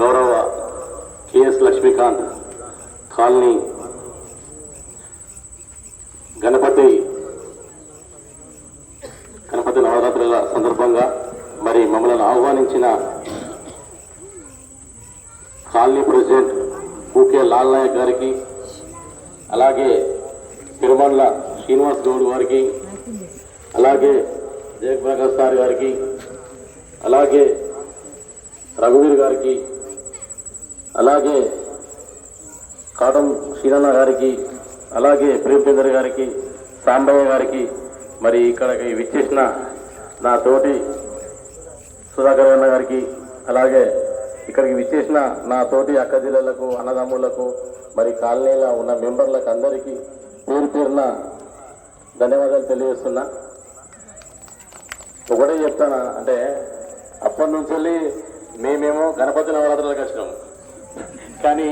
గౌరవ K S Lakshmikanth colony Ganapati నవరాత్రుల సందర్భంగా మరి మమ్మల్ని ఆహ్వానించిన కాలనీ ప్రెసిడెంట్ ఊకే లాల్ నాయక్ గారికి, అలాగే తిరుమల శ్రీనివాస్ గౌడ్ గారికి, అలాగే జయప్రకాష్ సార్ గారికి, అలాగే రఘువీర్ గారికి, అలాగే కాటం శ్రీనన్న గారికి, అలాగే ప్రేమచంద్ర గారికి, సాంబయ్య గారికి, మరి ఇక్కడికి విచ్చేసిన నా తోటి సుధాకర్ అన్న గారికి, అలాగే ఇక్కడికి విచ్చేసిన నా తోటి అక్క జిల్లాలకు, అన్నదమ్ములకు, మరి కాలనీలో ఉన్న మెంబర్లకు అందరికీ పేరు పేరున ధన్యవాదాలు తెలియజేస్తున్నా. ఒకటే చెప్తానా అంటే, అప్పటి నుంచి మేమేమో గణపతి నవరాత్రులకు వచ్చినాము, కానీ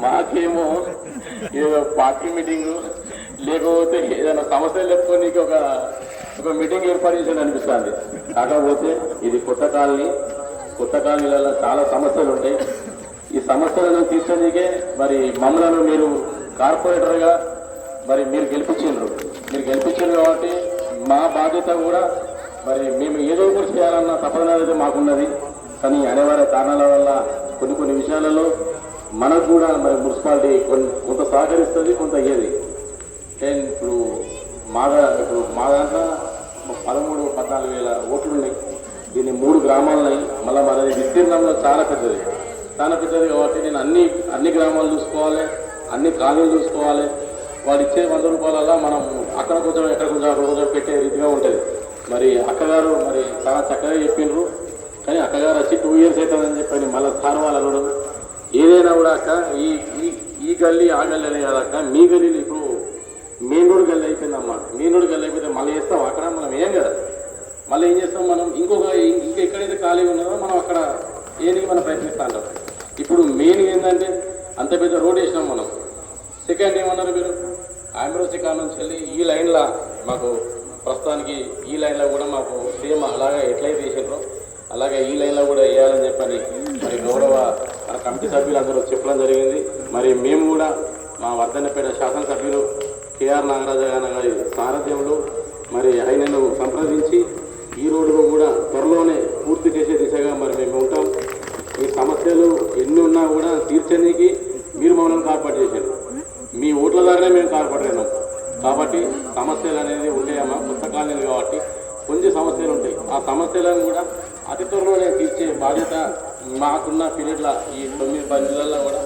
మాకేమో ఏదో పార్టీ మీటింగు లేకపోతే ఏదైనా సమస్యలు చెప్పుకొని ఒక మీటింగ్ ఏర్పాటు చేసేది అనిపిస్తుంది. కాకపోతే ఇది కొత్త కాలనీలలో చాలా సమస్యలు ఉంటాయి. ఈ సమస్యలను తీర్చడానికే మరి మమ్మల్ని మీరు కార్పొరేటర్గా మరి మీరు గెలిపించారు కాబట్టి మా బాధ్యత కూడా మరి మేము ఏదో ఒకటి చేయాలన్న తపన అనేది మాకున్నది. కానీ అనివార్య కారణాల వల్ల కొన్ని విషయాలలో మనకు కూడా మరి మున్సిపాలిటీ కొంత సహకరిస్తుంది, కొంత అయ్యేది. ఇప్పుడు మా దాంట్లో 13-14 వేల ఓట్లు ఉన్నాయి. దీన్ని 3 గ్రామాలు ఉన్నాయి. మళ్ళీ మనది విస్తీర్ణంలో చాలా పెద్దది కాబట్టి నేను అన్ని గ్రామాలు చూసుకోవాలి, అన్ని కాలనీలు చూసుకోవాలి. వాళ్ళు ఇచ్చే 100 రూపాయల మనం అక్కడ కొంచెం ఎక్కడ కొంచెం పెట్టే రీతిగా ఉంటుంది. మరి అక్కగారు మరి చాలా చక్కగా చెప్పిండ్రు. కానీ అక్కగారు వచ్చి 2 ఇయర్స్ అవుతుందని చెప్పని మళ్ళీ సార్ వాళ్ళు అనడం, ఏదైనా కూడా అక్క ఈ గల్లీ ఆ గల్లీ అనే కాదక్క, మీ గల్లీలు ఇప్పుడు మెయిన్ రోడ్ గల్లీ అయిపోయిందమ్మా. మెయిన్ రోడ్ గల్లీ అయిపోతే మళ్ళీ చేస్తాం అక్కడ మనం ఏం కదా, మళ్ళీ ఏం చేస్తాం మనం ఇంకా ఎక్కడైతే ఖాళీ ఉన్నదో మనం అక్కడ ఏనికి మనం ప్రయత్నిస్తూ ఉంటాం. ఇప్పుడు మెయిన్ ఏంటంటే అంత పెద్ద రోడ్ వేసినాం మనం. సెకండ్ ఏమన్నారు మీరు, ఆంబ్రోసి కాడ నుంచి వెళ్ళి ఈ లైన్లో మాకు ప్రస్తుతానికి ఈ లైన్లో కూడా మాకు సేమ్ అలాగే ఎట్లయితే వేసారో అలాగే ఈ లైన్లో కూడా వేయాలని చెప్పని మరి గౌరవ మన కమిటీ సభ్యులందరూ చెప్పడం జరిగింది. మరి మేము కూడా మా వర్ధన్నపేట శాసనసభ్యులు కేఆర్ నాగరాజ గారి సారథ్యంలో మరి ఆయనను సంప్రదించి ఈ రోడ్డు కూడా త్వరలోనే పూర్తి చేసే దిశగా మరి మేము ఉంటాం. ఈ సమస్యలు ఎన్ని ఉన్నా కూడా తీర్చడానికి మీరు మమ్మల్ని కార్పొరేట్ చేశారు. మీ ఓట్ల ద్వారానే మేము కార్పొరేట్ అయినాం కాబట్టి సమస్యలు అనేది ఉంటాయమ్మా. కొత్త కాలనీలు కాబట్టి కొన్ని సమస్యలు ఉంటాయి. ఆ సమస్యలను కూడా అతి త్వరలోనే తీర్చే బాధ్యత మాకున్న పీరియడ్ల ఈ 9-10 నెలల్లో కూడా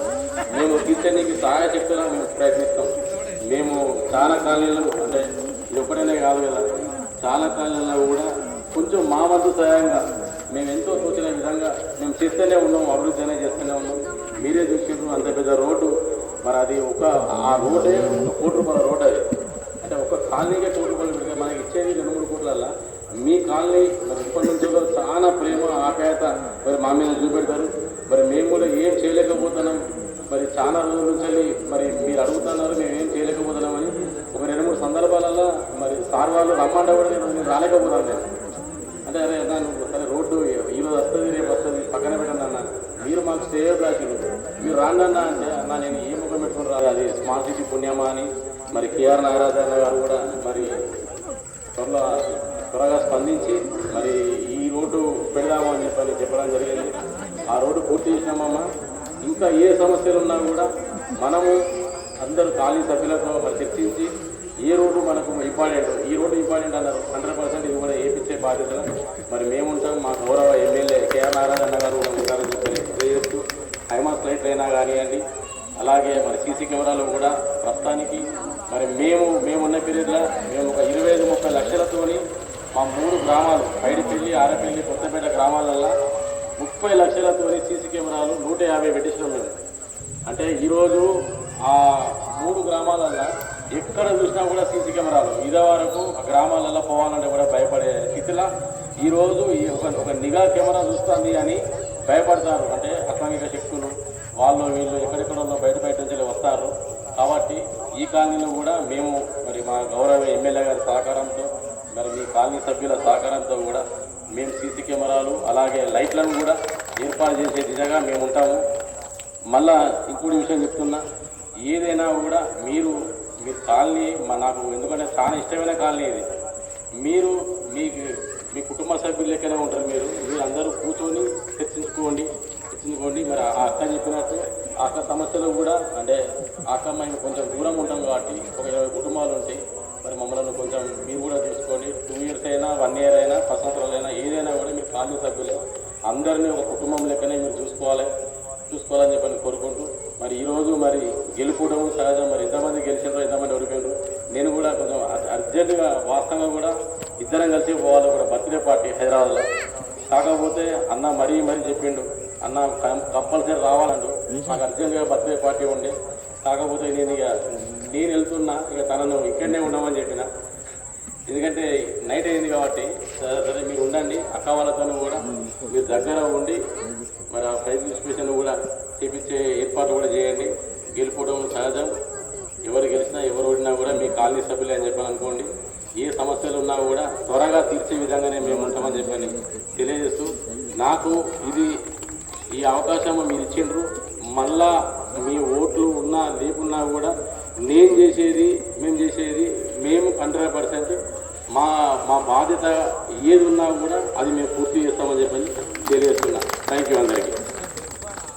మేము తీర్చడానికి సహాయ శక్తులను మేము ప్రయత్నిస్తాం. మేము చాలా కాలనీలు అంటే ఇది ఒక్కటనే కాదు కదా, చాలా కాలనీలలో కూడా కొంచెం మా వంతు సహాయంగా మేము ఎంతో తోచిన విధంగా మేము చేస్తూనే ఉన్నాం, అభివృద్ధి అనేది చేస్తూనే ఉన్నాం. మీరే చూసిండ్రు అంత పెద్ద రోడ్డు. మరి అది ఆ రోడ్డే ₹1 కోటి రోడ్. అది అంటే ఒక కాలనీకే ₹1 కోటి పెడితే మనకి ఇచ్చేది 2-3 కోట్లల్లో మీ కాలనీ మరి ఇప్పటి నుంచో చాలా ప్రేమ ఆప్యాయత మరి మా మీద చూపెడతారు. మరి మేము కూడా ఏం చేయలేకపోతున్నాం. మరి చాలా రోజుల నుంచి మరి మీరు అడుగుతున్నారు మేము ఏం చేయలేకపోతున్నామని. ఒక 2-3 సందర్భాలలో మరి సార్ వాళ్ళు రమ్మంటే కూడా నేను రాలేకపోతున్నాను. నేను అంటే అరే సరే రోడ్డు ఈరోజు వస్తుంది, రేపు వస్తుంది, పక్కన పెట్టండి అన్న, మీరు మాకు స్టే బ్లాకులు మీరు రాండి అన్న అంటే అన్న నేను ఏ ముఖం పెట్టుకుని రాదు, అది స్మార్ట్ సిటీ పుణ్యమా అని మరి కేఆర్ నాగరాజన్న గారు కూడా మరి త్వరగా స్పందించి మరి ఈ రోడ్డు పెడదాము అని చెప్పడం జరిగింది. ఆ రోడ్డు పూర్తి చేసినామమ్మా. ఇంకా ఏ సమస్యలు ఉన్నా కూడా మనము అందరూ కాలనీ సభ్యులతో మరి చర్చించి ఏ రోడ్డు మనకు ఇంపార్టెంట్, ఈ రోడ్డు ఇంపార్టెంట్ అన్నారు. 100% ఇది కూడా వేయించే బాధ్యత మరి మేముంటాం. మా గౌరవ ఎమ్మెల్యే కేఆర్ నారాయణ గారు కూడా ఉంటారని తెలియజేస్తూ హైమాస్ లైట్లు అయినా కానివ్వండి, అలాగే మరి సీసీ కెమెరాలు కూడా ప్రస్తుతానికి మరి మేమున్న పీరియడ్లో మేము ఒక 25-30 లక్షలతోని మా 3 గ్రామాలు పైడిపల్లి, ఆరపల్లి, కొత్తపేట గ్రామాలల్లో 30 లక్షలతోని సీసీ కెమెరాలు 150 పెట్టించినాం మేము. అంటే ఈరోజు ఆ 3 గ్రామాలల్లో ఎక్కడ చూసినా కూడా సీసీ కెమెరాలు. ఇదివరకు ఆ గ్రామాలలో పోవాలంటే కూడా భయపడే స్థితిలో ఈరోజు ఒక నిఘా కెమెరా చూస్తుంది అని భయపడతారు. అంటే అసాంఘిక శక్తులు వాళ్ళు వీళ్ళు ఎక్కడెక్కడో బయట నుంచి వస్తారు. కాబట్టి ఈ కాలనీలో కూడా మేము మరి మా గౌరవ ఎమ్మెల్యే గారి సహకారంతో మరి మీ కాలనీ సభ్యుల సహకారంతో కూడా మేము సీసీ కెమెరాలు అలాగే లైట్లను కూడా ఏర్పాటు చేసే దిశగా మేము ఉంటాము. మళ్ళా ఇంకోటి విషయం చెప్తున్నా, ఏదైనా కూడా మీరు కాలనీ నాకు ఎందుకంటే చాలా ఇష్టమైన కాలనీ ఇది. మీరు మీ కుటుంబ సభ్యులు లెక్కనే ఉంటారు. మీరు అందరూ కూర్చొని చర్చించుకోండి. మరి ఆ అక్క చెప్పినట్టు ఆ అక్క సమస్యలు కూడా అంటే ఆ అక్క మేము కొంచెం దూరం ఉంటాం కాబట్టి ఒక 20 కుటుంబాలు ఉంటాయి. మరి మమ్మల్ని కొంచెం మీరు కూడా చూసుకోండి. 2 years అయినా 1 year అయినా 10 సంవత్సరాలైనా ఏదైనా కూడా మీరు కాలనీ సభ్యులే, అందరినీ ఒక కుటుంబం లెక్కనే మీరు చూసుకోవాలని చెప్పని కోరుకుంటూ, మరి ఈరోజు మరి గెలుపుకోవడం సహజం. మరి ఎంతమంది గెలిచారో ఎంతమంది ఓడిపోయారు. నేను కూడా కొంచెం అర్జెంటుగా వాస్తవంగా కూడా ఇద్దరం కలిసి పోవాలి కూడా బర్త్డే పార్టీ హైదరాబాద్లో. కాకపోతే అన్న మరీ చెప్పిండు, అన్న కంపల్సరీ రావాలండు. నాకు అర్జెంటుగా బర్త్డే పార్టీ ఉండే. కాకపోతే నేను వెళ్తున్నా, ఇక తనను ఇక్కడనే ఉండమని చెప్పిన. ఎందుకంటే నైట్ అయింది కాబట్టి సరే మీరు ఉండండి, అక్క వాళ్ళతో కూడా మీరు దగ్గర ఉండి మరి ఆ ప్రైజ్ డిస్ట్రిబ్యూషన్ కూడా చేపించే ఏర్పాటు కూడా చేయండి. గెలుపుకోవడం సహజం. ఎవరు గెలిచినా ఎవరు ఓడినా కూడా మీ కాలనీ సభ్యులే అని చెప్పని అనుకోండి. ఏ సమస్యలు ఉన్నా కూడా త్వరగా తీర్చే విధంగానే మేము ఉంటామని చెప్పని తెలియజేస్తూ, నాకు ఈ అవకాశం మీరు ఇచ్చిండ్రు. మళ్ళా మీ ఓట్లు ఉన్నా లేకున్నా కూడా మేము చేసేది 100% మా బాధ్యత ఏది ఉన్నా కూడా అది మేము పూర్తి చేస్తామని చెప్పని తెలియజేస్తున్నా. థ్యాంక్ యూ అందరికీ.